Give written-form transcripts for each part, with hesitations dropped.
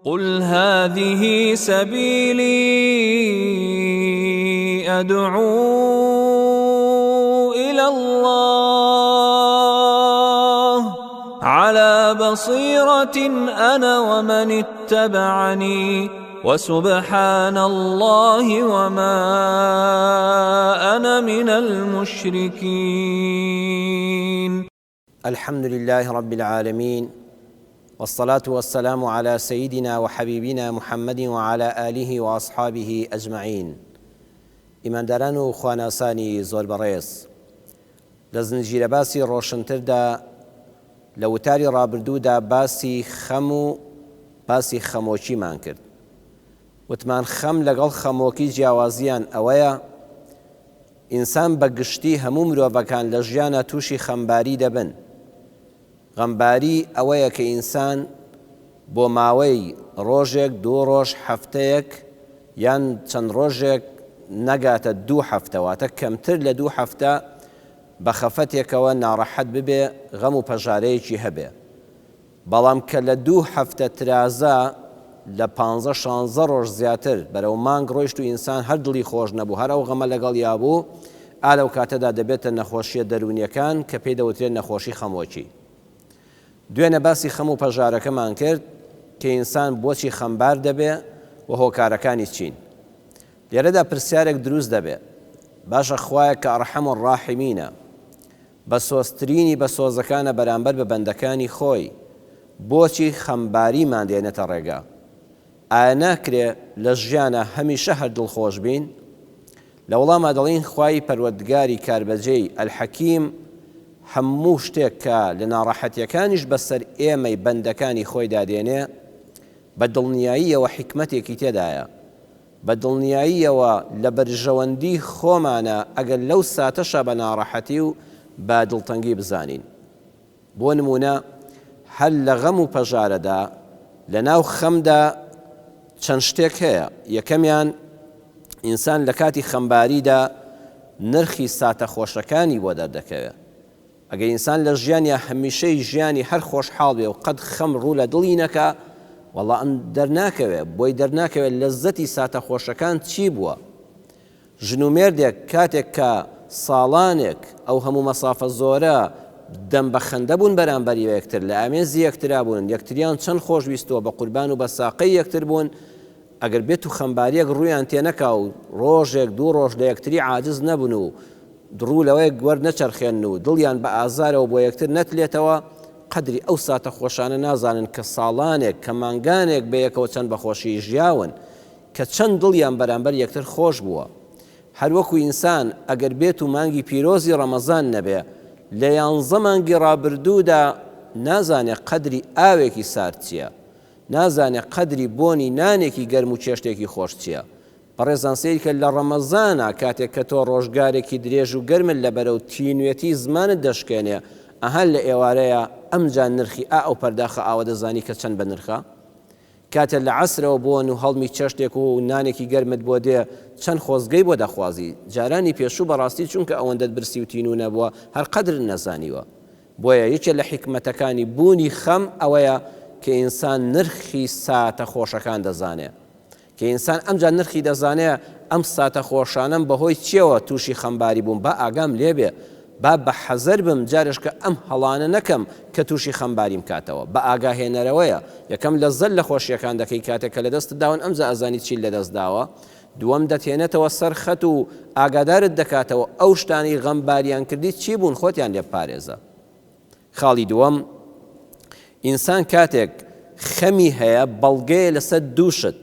قل هذه سبيلي أدعو إلى الله على بصيرة أنا ومن اتبعني وسبحان الله وما أنا من المشركين. الحمد لله رب العالمين، والصلاة والسلام على سيدنا وحبيبنا محمد وعلى آله وأصحابه أجمعين. ئیمانداران و خواناسانی زۆر بەڕێز، لە زنجیرە باسی ڕۆشنتردا لە وتاری ڕابردوودا باسی خەم و باسی خەمۆکیمان کرد. وتمان خەم لەگەڵ خەمۆکی جیاوازیان ئەوەیە ئینسان بە گشتی هەموو مرۆڤەکان لە ژیانە تووشی خەمباری دەبن. غەمباری ئەوەیە کە ئینسان بۆ ماوەی ڕۆژێک، دوو ڕۆژ، هەفتەیەک یان چەند ڕۆژێک نەگاتە 2 هەفتەواتە کەمتر لە 2 هەفتە بە خەفەتێکەوە ناڕەحەت ببێ، غەم و پەژارەیەکی هەبێ. بەڵام کە لە 2 هەفتە ترازە لە 15-16 ڕۆژ زیاتر بەرەو مانگ ڕۆیشت و ئینسان هەر دڵی خۆش نەبوو، هەر ئەو غەمە لەگەڵ یابوو، ئالەو کاتەدا دەبێتە نەخۆشیە دەرونیەکان کە پێی دەوترێت نەخۆشی خەمۆکی. دوێنە باسی خەم و پەژارەکەمان کرد کە ئینسان بۆچی خەمبار دەبێ و هۆکارەکانی چین. لێرەدا پرسیارێک دروست دەبێ، باشە خوایە کە ئەرحەم الڕاحیمینە، بە سۆزترینی بە سۆزەکانە بەرامبەر بە بەندەکانی خۆی، بۆچی خەمباریمان دێنێتە ڕێگا؟ ئایا ناکرێ لە ژیانە هەمیشە هەر دڵخۆش بین؟ لە وەڵاما دەڵێن خوای پەروەردگاری کاربەجێی ئەلحەکیم هەموو شتێک کە لە ناڕەحەتیەکانیش بەسەر ئێمەی بەندەکانی خۆی دادێنێ بە دڵنیاییەوە حیکمەتێکی تێدایە، بە دڵنیاییەوە لە بەرژەوەندی خۆمانە ئەگەر لەو ساتەشە بە ناڕەحەتی و بە دڵتەنگی بزانین. بۆ نمونە هەر لە غەم و پەژارەدا لە ناو خەمدا چەند شتێک هەیە. یەکەمیان ئینسان لە کاتی خەمباریدا نرخی ساتە خۆشەکانی بۆ دەردەکەوێت. ئەگەر ئینسان لە ژیانیا هەمیشەی ژیانی هەر خۆشحاڵ بێ و قەت خەم ڕوو لە دڵی نەکا، وەڵا ئەم دەرناکەوێت، بۆی دەرناکەوێت لەزەتی ساتە خۆشەکان چی بووە. ژنومێردێک کاتێک کە ساڵانێک ئەو هەموو مەسافە زۆرە دەم بە خەندە بوون بەرامبەری یەکتر، لە ئامێزی یەکترا بوون، یەکتریان چەند خۆشویستەوە بە قوربان و بە ساقەی یەکتر بوون، ئەگەر بێت و خەمباریەک ڕوویان تێنەکا و ڕۆژێک 2 ڕۆژ لە یەکتری عاجز نەبوون و دڕوو لەوەی گوەر نەچەرخێن و دڵیان بە ئازارەوە بۆ یەکتر نەتلێتەوە، قەدری ئەو ساتە خۆشانە نازانن کە ساڵانێک کە مانگانێک بەیەکەوە چەند بەخۆشی ژیاون، کە چەند دڵیان بەرامبەر یەکتر خۆش بووە. هەروەکو ئینسان ئەگەر بێت و مانگی پیرۆزی ڕەمەزان نەبێ، لە 11 مانگی ڕابردوودا نازانێت قەدری ئاوێکی سارد چییە، نازانێت قەدری بۆنی نانێکی گەرم و چێشتێکی خۆش چییە. بەڕێزان سەیری کە لە ڕەمەزانە کاتێک کە تۆ ڕۆژگارێکی درێژ و گەرمت لە بەرەو تینوێتی زمانت دەشکێنێ، ئەهەن لە ئێوارەیە ئەمجان نرخی ئەو پەرداخە ئاوە دەزانی کە چەند بە نرخە. کاتە لە عەسرەوە بۆن و هەڵمی چێشتێک و نانێکی گەرمت بۆ دێ چەند خۆزگەی بۆ دەخوازی. جارانی پێشوو بەڕاستی چونکە ئەوەندەت برسی و تینوو نەبووە هەر قەدر نەزانیوە. بۆیە یەکێک لە حیکمەتەکانی بوونی خەم ئەوەیە کە ئینسان نرخی ساتە خۆشەکان دەزانێ، کە ئینسان ئەمجان نرخی دەزانێ ئەم ساتە خۆشانم بەهۆی چیەوە تووشی خەمباری بووم، با ئاگام لێبێ، با بە حەزەر بم جارش کە ئەم هەڵانە نەکەم کە تووشی خەمباریم کاتەوە. بە ئاگاهێنەرەوەیە یەکەم لە زەل لە خۆشیەکان دەکەی کاتێک کە لە دەست داون ئەمجا ئەزانی چی لە دەست داوە. دووەم دەتێنێتەوە سەر خەت و ئاگادارت دەکاتەوە ئەو شتانی غەمباریان کردی چی بوون، خۆتیان لێ پارێزە. خاڵی دووەم، ئینسان کاتێک خەمی هەیە بەڵگەیە لەسەر دووشت.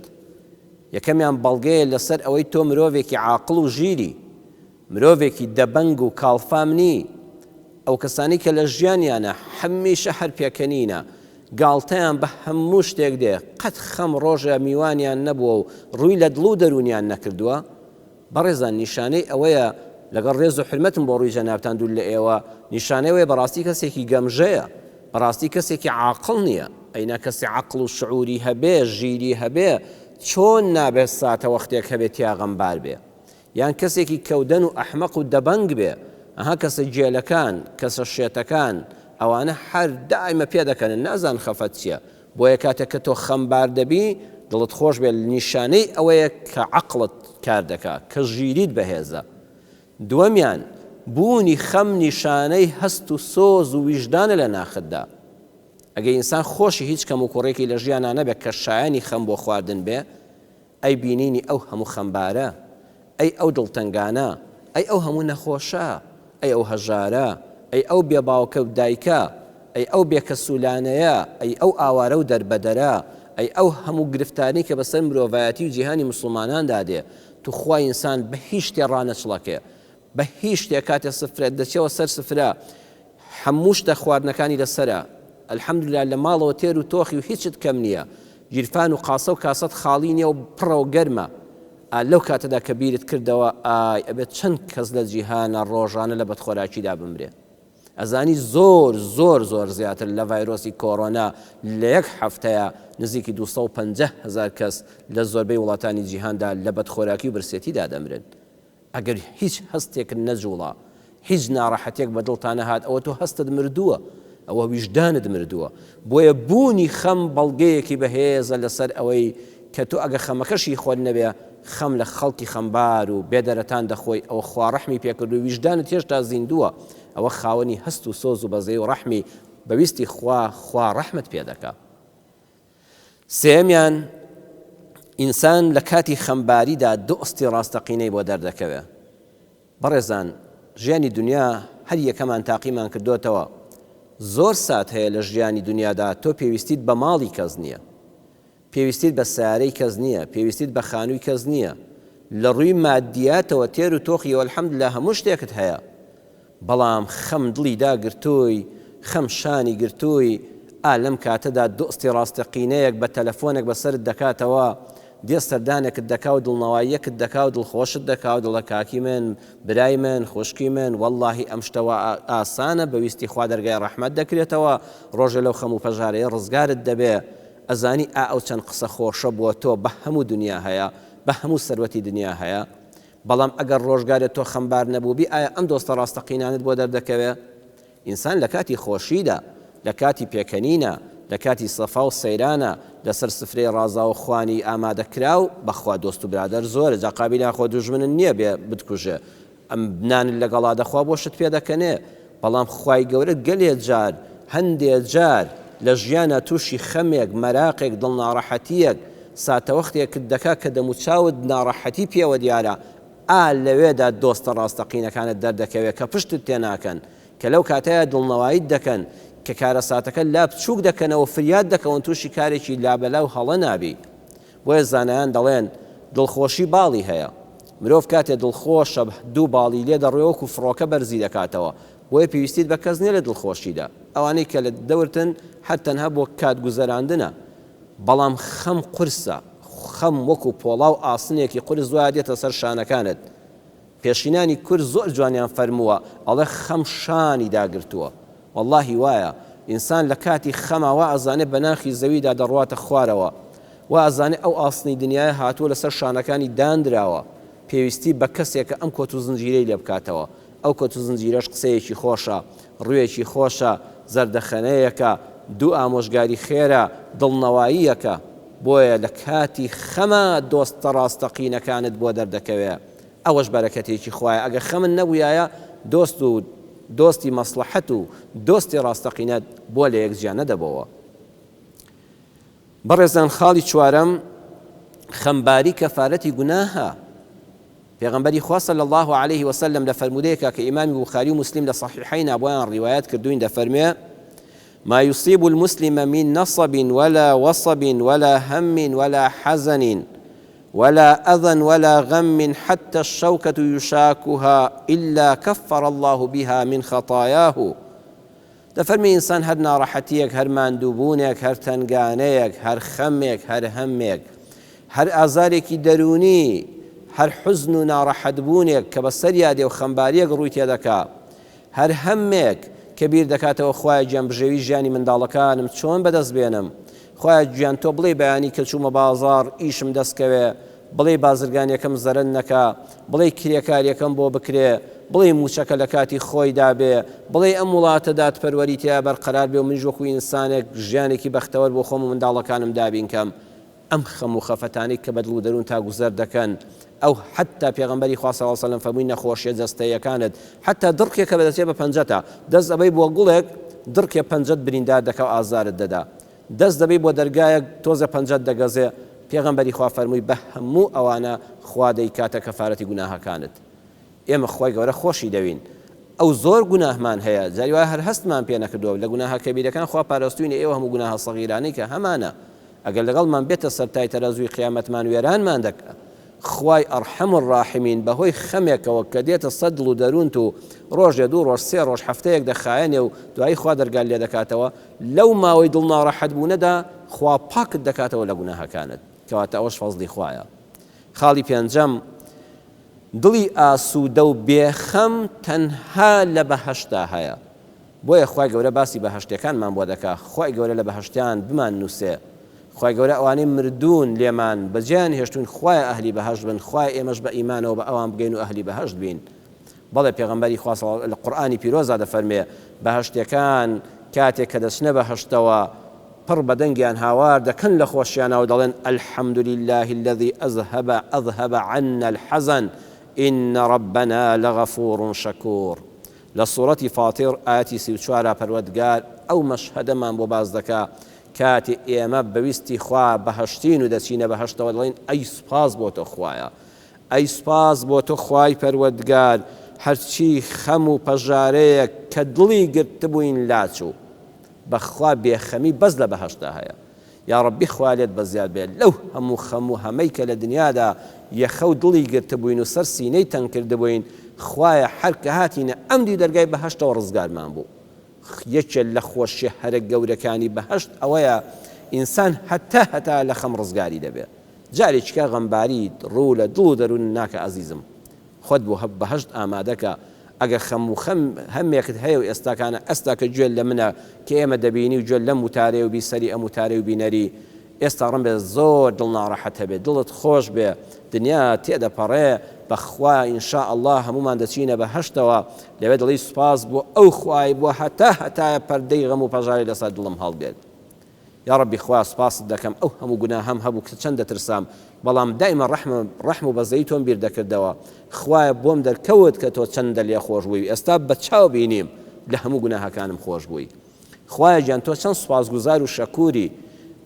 یەکەمیان بەڵگەیە لەسەر ئەوەی تۆ مرۆڤێکی عاقڵ و ژیری، مرۆڤێکی دەبەنگ و کاڵفامنی. ئەو کەسانی کە لە ژیانیانە هەمیشە هەر پێکەنینە، گاڵتەیان بە هەموو شتێک دێ، قەت خەم ڕۆژە میوانیان نەبووە و ڕووی لە دڵ و دەرونیان نەکردووە. بەڕێزان نیشانەی ئەوەیە لەگەڵ ڕێز و حرمەتم بۆ ڕووی جەنابتان دوور لە ئێوە، نیشانەوەیە بەڕاستی کەسێکی گەمژەیە، بەڕاستی کەسێکی عاقڵ نییە. ئەینا کەسی عەقڵ و شعوری هەبێ، ژیری هەبێ، چۆن نابێت ساتە وەختێک هەبێت یا غەمبار بێ؟ یان کەسێکی کەودەن و ئەحمەق و دەبەنگ بێ، ئەها کەسە جێلەکان، کەسە شێتەکان، ئەوانە هەر دائیمە پێ دەکەن نازان خەفەت چییە، بۆیە کاتێک کە تۆ خەمبار دەبی دڵت خۆش بێت نیشانەی ئەوەیە کە عەقڵت کار دەکات کە ژیریت بەهێزە. دووەمیان بوونی خەم نیشانەی هەست و سۆز و ویژدانە لە ناخدا. ئەگەر ئینسان خۆشی هیچ کەم و کوڕێکی لە ژیانە نەبێت کە شایانی خەم بۆ خواردن بێ، ئەی بینینی ئەو هەموو خەمبارە، ئەی ئەو دڵتەنگانە، ئەی ئەو هەموو نەخۆشە، ئەی ئەو هەژارە، ئەی ئەو بێباوکە و دایکە، ئەی ئەو بێکەسوولانەیە، ئەی ئەو ئاوارە و دەربەدەرە، ئەی ئەو هەموو گرفتانی کە بەسەر مرۆڤایەتی و جیهانی موسڵماناندا دێ. تو خوای ئینسان بە هیچ شتێ ڕانەچڵەکێ، بە هیچ شتێک کاتێ سفرێت دەچێەوە سەر سفرە هەموو شتە خواردنەکانی لەسەرە. ئەلحەمدوللا لە ماڵەوە تێر و تۆخی و هیچت کەم نییە، گیرفان و قاسە و کاسەت خاڵی نییە و پڕە و گەرمە. لەو کاتەدا کە بیرت کردەوە ئای ئەبێت چەند کەس لە جیهانە ڕۆژانە لە بەدخۆراکیدا بمرێ. ئەزانی زۆر زۆر زۆر زیاتر لە ڤایرۆسی کۆڕۆنا لە یەک هەفتەیە نزیکی 250,000 کەس لە زۆربەی وڵاتانی جیهاندا لە بەدخۆراکی و برسێتیدا دەمرن. ئەگەر هیچ هەستێک نەجوڵە، هیچ ناڕەحەتێک بە دڵتانە هات، ئەوە تۆ هەستت مردووە، ئەوە ویژدانت مردووە. بۆیە بوونی خەم بەڵگەیەکی بەهێزە لەسەر ئەوەی کە تۆ ئەگە خەمەکەشی خۆت نەبێ، خەم لە خەڵکی خەمبار و بێدەرەتان دەخۆی، ئەوە خوا ڕەحمی پێکرد و ویژدانت هێشتا زیندووە، ئەوە خاوەنی هەست و سۆز و بەزەی و ڕەحمی بەویستی خوا ڕەحمت پێ دەکا. سێمیان ئینسان لە کاتی خەمباریدا دۆستی ڕاستەقینەی بۆ دەردەکەوێ. بەڕێزان، ژیانی دنیا هەر یەکەمان تاقیمان کردوتەوە. زۆر سات هەیە لە ژیانی دنیادا تۆ پێویستیت بە ماڵی کەس نییە، پێویستیت بە سیارەی کەس نییە، پێویستیت بە خانووی کەس نییە، لە ڕووی مادیاتەوە تێر و تۆخیەوە الحەمدوللا هەموو شتێکت هەیە. بەڵام خەم دڵی داگرتووی، خەم شانی گرتووی، لەم کاتەدا دۆستی ڕاستەقینەیەک بە تەلەفۆنێک بەسرت دەکاتەوە، دێ سەردانێکت دەکا و دڵنەواییەکت دەکا و دڵخۆشت دەکا و دڵە کاکی من، برای من، خوشکی من، وەڵڵاهی ئەم شتەوە ئاسانە، بەویستی خوا دەرگای ڕەحمەت دەکرێتەوە، ڕۆژێ لەو خەم و پەژارەیە ڕزگارت دەبێ. ئەزانی ئەو چەند قسە خۆشە بووە تۆ بە هەموو دنیا هەیە، بە هەموو سەروەتی دنیا هەیە. بەڵام ئەگەر ڕۆژگارێت تۆ خەمبار نەبووبی، ئایا ئەم دۆستە ڕاستەقینانت بۆ دەردەکەوێ؟ ئینسان لە کاتی خۆشیدا، لە کاتی پێکەنینە، لە کاتی سەفا و سەیرانە، لەسەر سفرەی ڕازا و خوانی ئامادەکرا و بەخوا دۆست و برادەر زۆرە، جا قابیلا خۆ دوژمنن نییە بێ بتکوژێ، ئەم بنانت لەگەڵا دەخوا بۆ شت پێ دەکەنێ. بەڵام خوای گەورە گەلێ جار هەندێک جار لە ژیانە تووشی خەمێک، مەراقێک، دڵناڕەحەتیەک، ساتەوەختێکت دەکا کە دەموچاوت ناڕەحەتی پێوە دیارە، لەوێدا دۆستە ڕاستەقینەکانت دەردەکەوێت کە پشتت تێ ناکەن، کە لەو کاتەیە دڵنەواییت دەکەن، کە کارە ساتەکە لا بچووک دەکەنەوە، فریاد دەکەون تووشی کارێکی لابەلاو هەڵە نابی. بۆیە زانایان دەڵێن دڵخۆشی باڵی هەیە، مرۆڤ کاتێ دڵخۆشە دوو باڵی لێ دەڕێوەکو فڕۆکە بەرزی دەکاتەوە. بۆیە پێویستیت بە کەس نییە لە دڵخۆشیدا، ئەوانەی کە لە دەورتن حەت تەنها بۆ کات گوزەراندنە. بەڵام خەم قورسە، خەم وەکو پۆڵا و ئاسنێکی قورس وایە دێتە سەر شانەکانت. پێشینانی کورد زۆر جوانیان فەرمووە، ئەڵێ خەم شانی داگرتووە. واللهی وایە ئینسان لە کاتی خەماوە ئەزانێ بە ناخی زەویدا دەڕواتە خوارەوە، و ئەزانێ ئەو ئاسنی دنیای هاتووە لەسەر شانەکانی دانراوە، پێویستی بە کەسێکە ئەم کۆت و زنجیرەی لێ بکاتەوە. ئەو کۆت و زنجیرەش قسەیەکی خۆشە، ڕوویەکی خۆشە، زەردەخەنەیەکە، دوو ئامۆژگاری خێرە، دڵنەواییەکە. بۆیە لە کاتی خەمە دۆستە ڕاستەقینەکانت بۆ دەردەکەوێ، ئەوەش بەرەکەتێکی خوایە. ئەگە خەمن نەبووایە دۆستی مەسلحەت و دۆستی ڕاستەقینەت بۆ لە یەک جیا نەدەبەوە. بەڕێزان، خاڵی چوارەم خەمباری کەفارەتی گوناهە. پێغەمبەری خوا صلی الله عليه وسلم لە فەرمودەیەکە کە ئیمامی بوخاری و مسلم لە صحیحەین بۆیان ڕیوایەت کردوین دەفەرمێ: ما يصيب المسلم من نصب ولا وصب ولا هم ولا حزن ولا أذى ولا غم حتى الشوكة يشاكها إلا كفر الله بها من خطاياه. دەفەرمی ئینسان هەر ناڕەحەتیەک، هەر ماندووبوونێک، هەر تەنگانەیەک، هەر خەمێک، هەر هەمێک، هەر ئازارێکی دەرونی، هەر حزن و ناڕەحەتبوونێک کە بەسەریا دێ و خەمباریەک ڕووی تێدەکا، هەر هەمێک کە بیر دەکاتەوە خوای گیانبژێوی ژیانی منداڵەکانم چۆن بەدەست بێنم، خوای گیان تۆ بڵێ بەیانی کە چوومە بازاڕ ئیشم دەستکەوێ، بڵێ بازرگانیەکەم زەرەن نەکا، بڵێ کرێکاریەکەم بۆ بکرێ، بڵێ موچەکە لە کاتی خۆیدا بێ، بڵێ ئەم وڵاتە دادپەروەری تیا بەرقەرار بێ و منیش وەکو ئینسانێک ژیانێکی بەختەوەر بۆ خۆم و منداڵەکانم دابینکەم. ئەم خەم و خەفەتانەی کە بەدڵ و دەروون تا گوزەر دەکەن، ئەو حتا پێغەمبەری خوا صلی الله علیه و سلم فەرمووی نەخۆشیە جەستەیەکانت حتا دڕکێکە بەدەچێت بە پەنجەتە دەست دەبەی بۆ گوڵێک دڕکێ پەنجەت بریندار دەکە و ئازارت دەدا، دەست دەبەی بۆ دەرگایەک تۆزە پەنجەت دەگەزێ. پێغەمبەری خوا فەرمووی بە هەموو ئەوانە خوا دەیکاتە کەفارەتی گوناهەکانت. ئێمە خوای گەورە خۆشی دەوین، ئەو زۆر گوناهمان هەیە، جاری وایە هەر هەستمان پێ نەکردووە لە گوناهە کەبیرەکان خوا پاراستوینە ئێوە هەموو گوناهە سەغیرانەی کە هەمانە ئەگەر لەگەڵمان بێتە سەرتای تەرازوی قیامەتمان وێرانمان دەکە. خوای ئەرحەم الراحمین بەهۆی خەمێکەوە کە دێتە سەد دڵ و دەروونت و ڕۆژێ دوو ڕۆژ سێ ڕۆژ هەفتەیەک دەخایەنێ و دوایی خوا دەرگال لێ دەکاتەوە، لەو ماوەی دڵ ناڕەحەت بوونەدا خوا پاکت دەکاتەوە لە گوناهەکانت، کەواتە ئەوەش فەزلی خوایە. خاڵی پێنجەم، دڵی ئاسوودە و بێخەم تەنها لە بەهەشتا هەیە. بۆیە خوای گەورە باسی بەهەشتەکانمان بۆ دەکا، خوای گەورە لە بەهەشتیان بمان نووسێ، خوای گەورە ئەوانەی مردوون لێمان بەجیان هێشتون خوای ئەهلی بەهەشت بن، خوای ئێمەش بە ئیمانەوە بە ئەوان بگەین و ئەهلی بەهەشت بین. بەڵێ پێغەمبەری خوا لە قورئانی پیرۆزا دەفەرمێ بەهەشتەکان کاتێک کە دەچنە بەهەشتەوە پڕ بەدەنگیان هاوار دەکەن لە خۆشیانەوە دەڵێن الحەمد لله الذي أذهب عنا الحزن إن ربنا لغفور شكور. لە سوورەتی فاتیر ئاەتی 34 پەروەردگار ئەو مەشهەدەمان بۆ باز دەکا کاتی ئێمە بەویستی خوا بەهەشتین و دەچینە بەهەشتەوە دەڵێن ئەی سوپاس بۆ تۆ خوایە، ئەی سوپاس بۆ تۆ خوای پەروەردگار، هەرچی خەم و پەژارەیە کە دڵی گرتبووین لاچوو بەخوا بێخەمی بەس لە بەهەشتا هەیە. یا ڕەبی خوا لێت بەزیاد بێت لەو هەموو خەم و هەمەی کە لە دنیادا یەخە و دڵی گرتبووین و سەر سینەی تەنگ کردبووین، خوایە هەر کە هاتینە ئەمری دەرگای بەهەشتەوە ڕزگارمان بوو. یەکێک لە خۆشیە هەرە گەورەکانی بەهەشت ئەوەیە ئینسان هەتا لە خەم ڕزگاری دەبێت. جارێکیکە غەمباری ڕوو لە دڵ و دەروون ناکە ئەزیزم، خۆت بۆ بەهەشت ئامادەکە. ئەگە خەم و هەمێکت هەیە و ئێستاکانە ئەستا کە گوێ لە منە کە ئێمە دەبینی و گوێ لەم وتارێ و بیسەری ئەم وتارێ و بینەری، ئێستا ڕم بێ زۆر دڵ ناڕەحەت هەبێت، دڵت خۆش بێ، دنیا تێدەپەڕێ بەخوا ئینشاء الله هەمومان دەچینە بەهەشتەوە. لەوێ دڵی سوپاس بۆ ئەو خوای بۆ هەتایە پەردەی غەم و پەژاری لەسەر دڵم هەڵبێت. یا ڕەبی خوا سوپاست دەکەم ئەو هەموو گوناهەم هەبوو کە چەند دەترسام، بەڵام دایمە ڕەحم و بەزەی تۆم بیر دەکردەوە. خوایە بۆم دەرکەوت کە تۆ چەندە لێ خۆش بووی، ئێستا بە چاو بینیم لە هەموو گوناهەکانم خۆش بووی. خوایە گیان تۆ چەند سوپاسگوزار و شەکووری،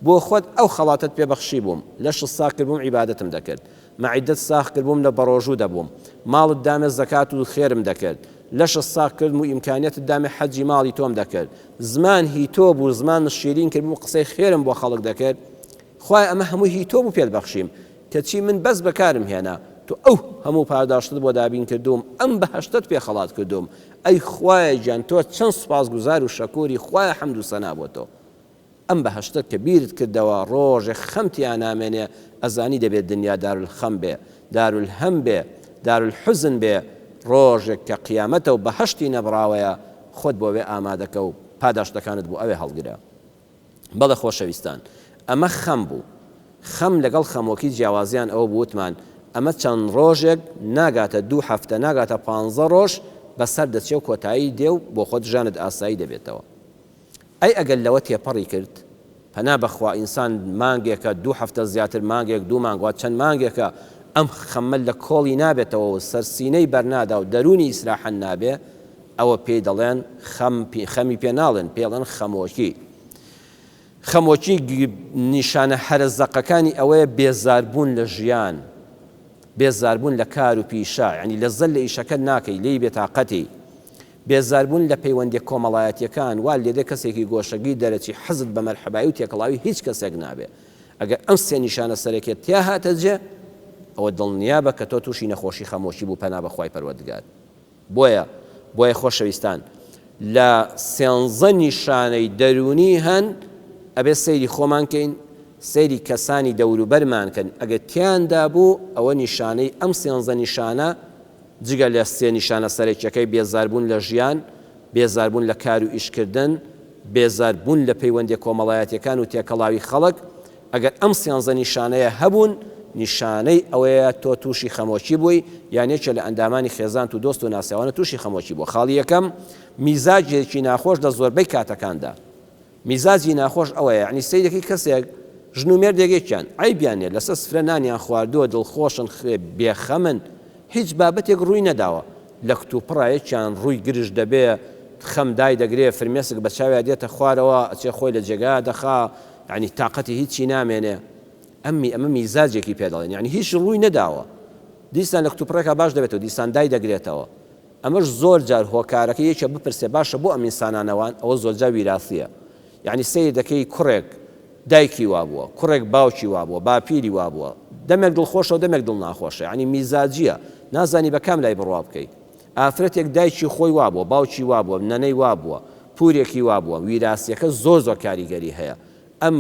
بۆ خۆت ئەو خەڵاتت پێبەخشی بووم، لەشت ساغ کرد بووم عیبادەتم دەکرد، مەعیدەت ساغ کرد بووم لە بەڕۆژوو دەبووم، ماڵت دامێ زەکات و خێرم دەکرد، لەشت ساغ کرد و ئیمکانیەتت دامێ حەجی ماڵی تۆم دەکرد، زمان هی تۆ بوو، زمان شیرین کرد بوو، قسەی خێرم بۆ خەڵک دەکرد. خوای ئەمە هەموو هی تۆ بوو پێت بەخشیم کەچی من بەس بەکارم هێنا، تو ئەو هەموو پاداشتت بۆ دابین کردوم، ئەم بەهەشتت پێ خەڵات کردوم. ئەی خوایە گیان تۆ چەند سوپاسگوزار و شەکووری، خوایە حەمد و سەنا بۆ تۆ. ئەم بەهەشتت کە بیرت کردەوە ڕۆژێ خەمتیان نامێنێ، ئەزانی دەبێت دنیا دارولخەم بێ، دارولهەم بێ، دارولحوزن بێ، ڕۆژێک کە قیامەتە و بەهەشتی نەبراوەیە خۆت بۆ وێ ئامادەکە و پاداشتەکانت بۆ ئەوێ هەڵگرە. بەڵێ خۆشەویستان، ئەمە خەم بوو. خەم لەگەڵ خەمۆکی جیاوازیان ئەوە بوتمان ئەمە چەند ڕۆژێک ناگاتە 2 هەفتە، ناگاتە 15 ڕۆژ بەسەر دەچێ و کۆتایی دێ و بۆ خۆت ژانت ئاسایی دەبێتەوە. ئەی ئەگەر لەوە تێپەڕی کرد، پەنا بەخوا ئینسان مانگێکە 2 هەفتە زیاتر، مانگێک 2 مانگوات چەند مانگێکە ئەم خەمە لە کۆڵی نابێتەوە و سەرسینەی بەرنادا و دەرونی ئیسراحەن نابێ، ئەوە پێی دەڵێن خەمی پێ ناڵێن، پێڵێن خەمۆکی. خەمۆکی نیشانە هەرزەقەکانی ئەوەیە بێزاربوون لە ژیان، بێزاربوون لە کار و پیشە، یعنی لەزەت لە ئیشەکە ناکەی، لێی بێتاقەتی، بێزاربوون لە پەیوەندی کۆمەڵایەتیەکان، وا لێدە کەسێکی گۆشەگی دەرەچی حەزت بە مەرحەبایی و تێکەڵاوی هیچ کەسێک نابێ. ئەگەر ئەم سێ نیشانە سەرەکێت تیا هاتە جێ، ئەوە دڵنیا بە کە تۆ تووشی نەخۆشی خەمۆشی بوو، پەنا بەخوای پەروەردگار. بۆیە خۆشەویستان، لە 13 نیشانەی دەرونی هەن ئەبێ سەیری خۆمان کەین، سەیری کەسانی دەوروبەرمان کەن. ئەگەر تیاندا بوو ئەوە نیشانەی ئەم 13 نیشانە جگە لە 3 نیشانە سەرەکیەکەی بێزاربوون لە ژیان، بێزاربوون لە کار و ئیشکردن، بێزاربوون لە پەیوەندی کۆمەڵایەتیەکان و تێکەڵاوی خەڵک، ئەگەر ئەم 13 نیشانەیە هەبوون نیشانەی ئەوەیە تۆ تووشی خەمۆکی بووی یانێکە لە ئەندامانی خێزان و دۆست و ناسیاوانە تووشی خەمۆکی بووە. خاڵی یەکەم میزاجێکی ناخۆش لە زۆربەی کاتەکاندا. میزاجی ناخۆش ئەوەیە یعنی سەیرێکی کەسێک ژن و مێردێکێکیان عیبیان نێ لەسەر سفرە نانیان خواردووە دڵخۆشن بێخەمن هیچ بابەتێک ڕووی نەداوە لە کتوپڕایەکیان ڕووی گرش دەبێ خەم دای دەگرێ فرمێسک بە چاوی دێتە خوارەوە ئەچێ خۆی لە جێگا دەخا یعنی تااقەتی هیچی نامێنێ ئەمە میزاجێکی پێدەڵێن یعنی هیچ ڕووی نەداوە دیسان لە کتوپڕێکە باش دەبێتەوە دیسان دای دەگرێتەوە. ئەمەش زۆر جار هۆکارەکە یەکێ بپرسێ باشە بۆ ئەم ئینسانانەوان ئەوە زۆرجار ویراسیە یعنی سەیر دەکەی کوڕێک دایکی وابووە کوڕێک باوکی وابووە باپیری وابووە دەمێک دڵخۆشە و دەمێک دڵ ناخۆشە یعنی میزاجیە نازانی بە کام لای بڕوا بکەیت. ئافرەتێک دایکی خۆی وابووە باوکی وابووە نەنەی وابووە پورێکی وابووە ویراسیەکە زۆر کاریگەری هەیە ئەم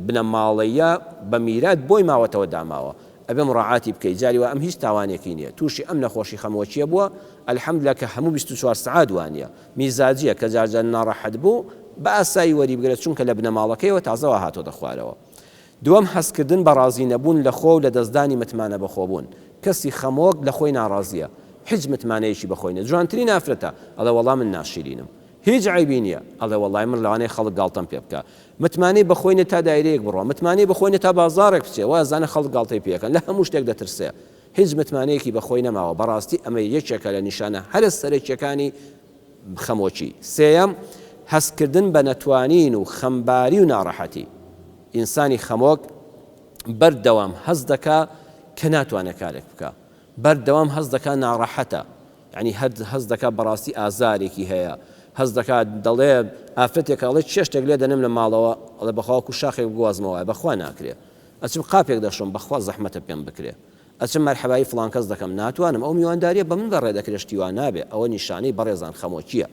بنەماڵەیە بە میرات بۆی ماوەتەوە داماوە ئەبێ مڕاعاتی بکەیت جاریوە ئەم هیچ تاوانێکی نییە تووشی ئەم نەخۆشی خەمۆکیە بووە ئەلحەمدوللا کە هەموو 24 سەعات وانە میزاجیە کە جارجار ناڕەحەت بوو بە ئاسایی وەریبگرێت چونکە لە بنەماڵەکەیەوە تازەوە هاتۆ دەخوارەوە. دووەم هەستکردن بە ڕازی نەبوون لە خۆ و لە دەستدانی متمانە بەخۆبوون. کەسی خەمۆک لە خۆی ناڕازیە هیچ متمانەیەکی بەخۆینە جوانترین ئافرەتە ئەڵێ وەڵام من ناشرینم هیچ عیبی نییە ئەڵێ وەڵای من لەوانەیە خەڵک گاڵتەم پێ بکە متمانەی بەخۆینە تا دایرەیەک بڕۆ متمانەی بەخۆینە تا بازارێک بچێ وازانە خەڵک گاڵتەی پێکەن لە هەموو شتێک دەترسێ هیچ متمانەیەکی بەخۆی نەماوە بەڕاستی ئەمە یەکێکە لە نیشانە هەرە سەرەکیەکانی خەمۆکی. سێەم هەستکردن بە نەتوانین و خەمباری و ناڕەحەتی. ئینسانی خەمۆک بەردەوام هەست دەکا کە ناتوانێت کارێک بکە بەردەوام هەست دەکا ناڕەحەتە یعنی هەست دەکا بەڕاستی ئازارێکی هەیە هەست دەکات دەڵێ ئافرەتێک ئەڵێ چێشتێک لێ دەنم لە ماڵەوە ئەڵێ بەخواوەکو شاخێک بگوازمەوە بەخوا ناکرێ ئەچم قاپێک دەشم بەخوا زەحمەتە پێم بکرێ ئەچم مەرحەبایی فڵان کەس دەکەم ناتوانم ئەو میوانداریە بە من بەڕێ دەکرێشتیوان نابێ ئەوە نیشانەی بەڕێزان خەمۆکیە.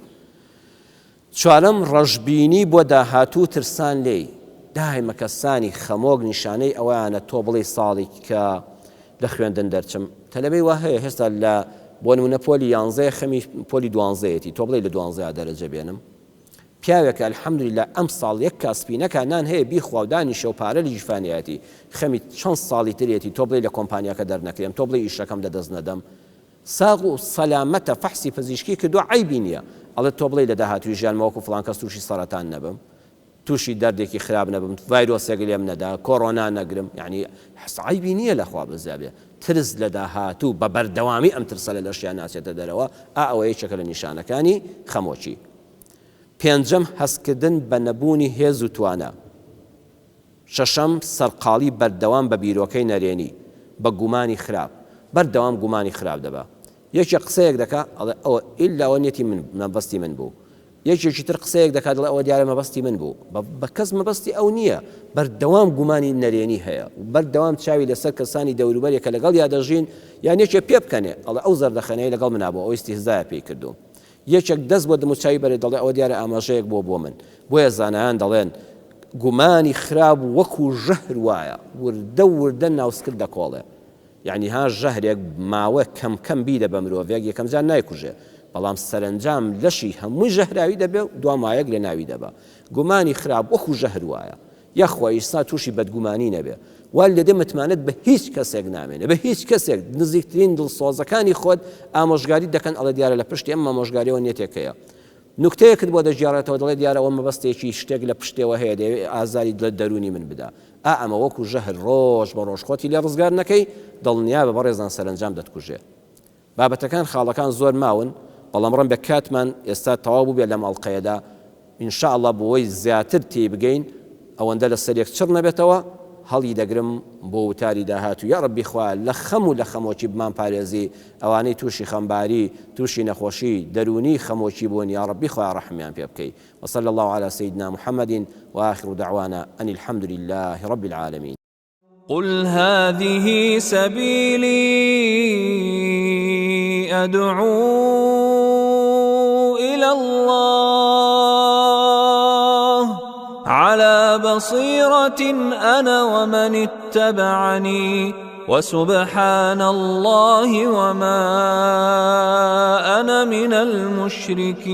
چوارەم ڕەشبینی بۆ داهاتوو ترسان لێی داهیمە کەسانی خەمۆک نیشانەی ئەویانە تۆ بڵێ ساڵی کە لە خوێندن دەرچم تەلەبەی وا هەیە هێستا لە بۆ نمونە پۆلی 11 خەمی پۆلی 12ەتی تۆ بڵێ لە 12 دەرەجە بێنم پیاوێکە ئەلحەمدولیلا ئەم ساڵ یەک کاسپینەکە نان هەیە بیخوا و دانیشە و پارە لە جیفانیەتی خەمی چەند ساڵی ترێتی تۆ بڵێ لە کۆمپانیاکە دەرنەکرێم تۆ بڵێ ئیشەکەم دەدەست نەدەم ساغ و سەلامەتە فەحسی پزیشکی کردو عیبی نییە ئەڵێ تۆ بڵێ لە داهاتووی ژیانمەوەکو فڵان کەس تووشی سەرەتان نەبم تووشی دەردێکی خراپ نەبم ڤایرۆسێک لێم نەدا کۆڕۆنا نەگرم یعنی عیبی نییە لەخوا بزابێ ترس لە داهاتوو بە بەردەوامی ئەم ترسە لە لەشیان ناچێتە دەرەوە ئەوە یەکێکە لە نیشانەکانی خەمۆکی. پێنجەم هەستکردن بە نەبوونی هێز و توانە. شەشەم سەرقاڵی بەردەوام بە بیرۆکەی نەرێنی بە گومانی خراپ بەردەوام گومانی خراپ دەبا یەکێ قسەیەک دەکا ئەڵێ ئەوە ئیلاوە نێتی من مەبەستی من بوو یەکێکی تر قسەیەک دەکات دڵێ ئەوە دیارە مەبەستی من بوو بە کەس مەبەستی ئەو نییە بەردەوام گومانی نەرێنی هەیە بەردەوام چاوی لەسەر کەسانی دەوروبەرێکە لەگەڵ یا دەژین یان یەکێ پێ بکەنێ ئەڵێ ئەو زەردەخەنەیە لەگەڵ منابوو ئەو ئیستیهزایە پێی کردووم یەکێک دەست بۆ دموچاوی بەرێ دەڵێ ئەوە دیارە ئاماژەیەک بۆ من بۆیە زانایان دەڵێن گومانی خراپ وەکو ژەهر وایە وردە ناوسکرد دەکۆڵێ یعنی ها ژەهرێک ماوە کەم بیدە بە مرۆڤێک یەکەم جار نایکوژێ بەڵام سەرنجام لەشی هەمووی ژەهراوی دەبێ و دوامایەک لە ناوی دەبا گومانی خراپ وەکو ژەهر وایە یەخوا ئیستا تووشی بەدگومانی نەبێ وال لەدێ متمانەت بە هیچ کەسێک نامێنێ بە هیچ کەسێک نزیکترین دڵسۆزەکانی خۆت ئامۆژگاری دەکەن ئەڵە دیارە لە پشتی ئەم ئامۆژگاریەوە نێتێکەیە نوکتەیەکت بۆ دەژیارێتەوە دەڵێ دیارەوە مەبەستێکی شتێک لە پشتێوە هەیە دەوێت ئازاری لە دەرونی من بدا ئەمە وەکو ژەهر ڕۆژ بە ڕۆژ خۆتی لێ ڕزگار نەکەی دڵنیا بە بەڕێزان سەرنجام دەتکوژێ. بابەتەکان خاڵەکان زۆر ماون بەڵام ڕەن بە کاتمان ئێستا تەواو بوو بێ لە ماڵقەیەدا ئینشاءڵڵا بۆی زیاتر تێی بگەین ئەوەندە لە سەرێک چڕ نەبێتەوە هەڵی دەگرم بۆ وتاری داهاتوو یا ڕەبی خوا لە خەم و لە خەمۆکی بمان پارێزی ئەوانەی تووشی خەمباری تووشی نەخۆشی دەرونی خەمۆکی بوون یا ڕەبی خوا ڕەحمیان پێ بکەی وصلى الله على سيدنا محمد وآخر دعوانا أن الحمد لله رب العالمين. قل هذه سبيلي أدعو إلى الله على بصيرة أنا ومن اتبعني وسبحان الله وما أنا من المشركين.